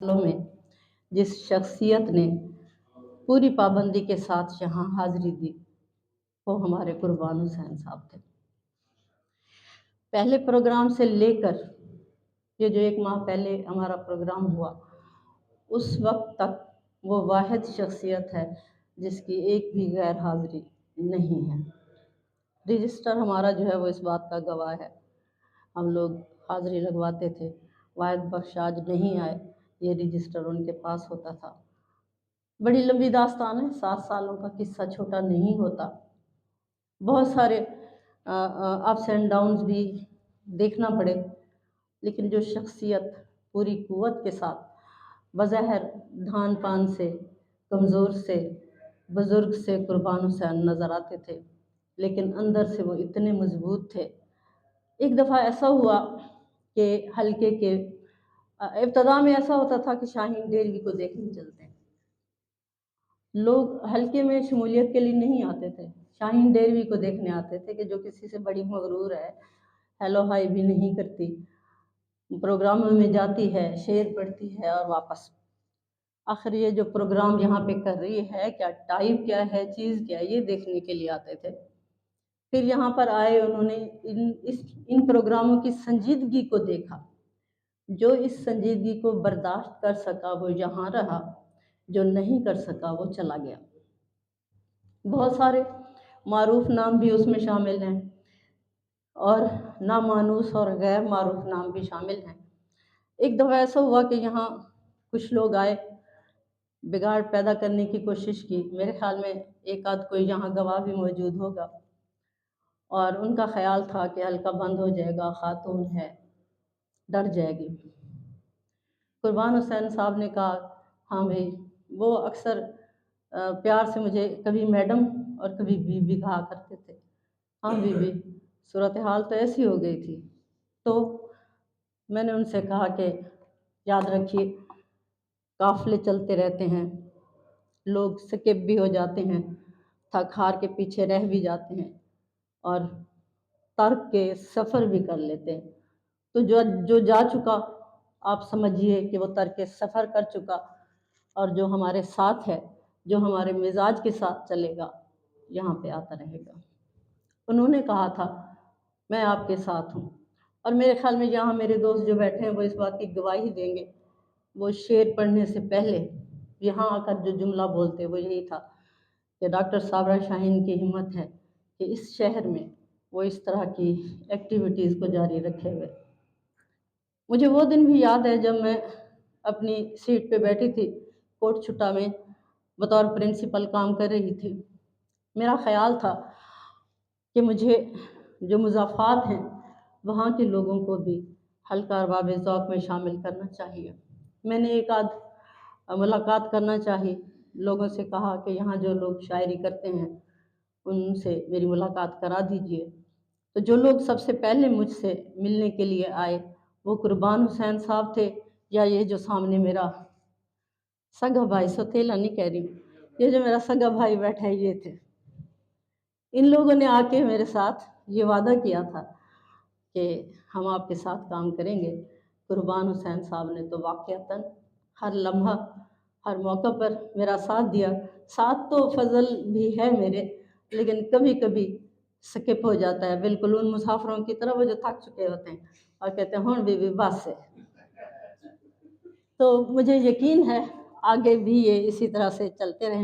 सालों में जिस शख्सियत ने पूरी पाबंदी के साथ यहाँ हाजिरी दी वो हमारे कुर्बान हुसैन साहब थे। पहले प्रोग्राम से लेकर ये जो 1 माह पहले हमारा प्रोग्राम हुआ उस वक्त तक वो वाहिद शख्सियत है जिसकी एक भी गैर हाजिरी नहीं है। रजिस्टर हमारा जो है वो इस बात का गवाह है। हम लोग हाजिरी लगवाते थे, वाहिद बख्श आज नहीं आए, ये रजिस्टर उनके पास होता था। बड़ी लंबी दास्तान है, 7 सालों का किस्सा छोटा नहीं होता। बहुत सारे अप्स एंड डाउन्स भी देखना पड़े, लेकिन जो शख्सियत पूरी कुव्वत के साथ बज़ाहिर धान पान से, कमज़ोर से, बुज़ुर्ग से कुर्बान हुसैन नज़र आते थे, लेकिन अंदर से वो इतने मज़बूत थे। एक दफ़ा ऐसा हुआ कि हल्के के इब्तिदा में ऐसा होता था कि शाहीन डेरवी को देखने चलते हैं। लोग हल्के में शमूलियत के लिए नहीं आते थे, शाहीन डेरवी को देखने आते थे कि जो किसी से बड़ी मगरूर है, हेलो हाय भी नहीं करती, प्रोग्रामों में जाती है, शेर पढ़ती है और वापस। आखिर ये जो प्रोग्राम यहाँ पे कर रही है क्या टाइप क्या है, चीज़ क्या है, ये देखने के लिए आते थे। फिर यहाँ पर आए, उन्होंने इन प्रोग्रामों की संजीदगी को देखा। जो इस संजीदगी को बर्दाश्त कर सका वो यहाँ रहा, जो नहीं कर सका वो चला गया। बहुत सारे मारूफ नाम भी उसमें शामिल हैं और नामानूस और गैर मारूफ नाम भी शामिल हैं। एक दफ़ा ऐसा हुआ कि यहाँ कुछ लोग आए, बिगाड़ पैदा करने की कोशिश की। मेरे ख्याल में एक आध कोई यहाँ गवाह भी मौजूद होगा और उनका ख्याल था कि हल्का बंद हो जाएगा, खातून है, डर जाएगी। कुर्बान हुसैन साहब ने कहा हाँ भाई, वो अक्सर प्यार से मुझे कभी मैडम और कभी बीबी कहा करते थे। हाँ बीबी, सूरत हाल तो ऐसी हो गई थी। तो मैंने उनसे कहा कि याद रखिए, काफ़िले चलते रहते हैं, लोग स्किप भी हो जाते हैं, थक हार के पीछे रह भी जाते हैं और तर्क के सफ़र भी कर लेते हैं। तो जो जा चुका आप समझिए कि वो तर्क के सफ़र कर चुका, और जो हमारे साथ है, जो हमारे मिजाज के साथ चलेगा, यहाँ पे आता रहेगा। उन्होंने कहा था मैं आपके साथ हूँ, और मेरे ख्याल में यहाँ मेरे दोस्त जो बैठे हैं वो इस बात की गवाही देंगे। वो शेर पढ़ने से पहले यहाँ आकर जो जुमला बोलते वो यही था कि डॉक्टर साबरा शाहीन की हिम्मत है कि इस शहर में वो इस तरह की एक्टिविटीज़ को जारी रखे हुए। मुझे वो दिन भी याद है जब मैं अपनी सीट पे बैठी थी, कोट छुट्टा में बतौर प्रिंसिपल काम कर रही थी। मेरा ख्याल था कि मुझे जो मुज़ाफ़ात हैं वहाँ के लोगों को भी हल्का अरबाब ज़ौक़ में शामिल करना चाहिए। मैंने एक आध मुलाकात करना चाहिए, लोगों से कहा कि यहाँ जो लोग शायरी करते हैं उनसे मेरी मुलाकात करा दीजिए। तो जो लोग सबसे पहले मुझसे मिलने के लिए आए वो कुर्बान हुसैन साहब थे, या ये जो सामने मेरा सगा भाई, सौतेला नहीं कह रही हूँ, ये जो मेरा सगा भाई बैठा है ये थे। इन लोगों ने आके मेरे साथ ये वादा किया था कि हम आपके साथ काम करेंगे। कुर्बान हुसैन साहब ने तो वाक़अतन हर लम्हा, हर मौका पर मेरा साथ दिया। साथ तो फ़ज़ल भी है मेरे, लेकिन कभी कभी स्किप हो जाता है, बिल्कुल उन मुसाफिरों की तरह वो जो थक चुके होते हैं और कहते हैं हुण बीबी बस है। तो मुझे यकीन है आगे भी ये इसी तरह से चलते रहेंगे।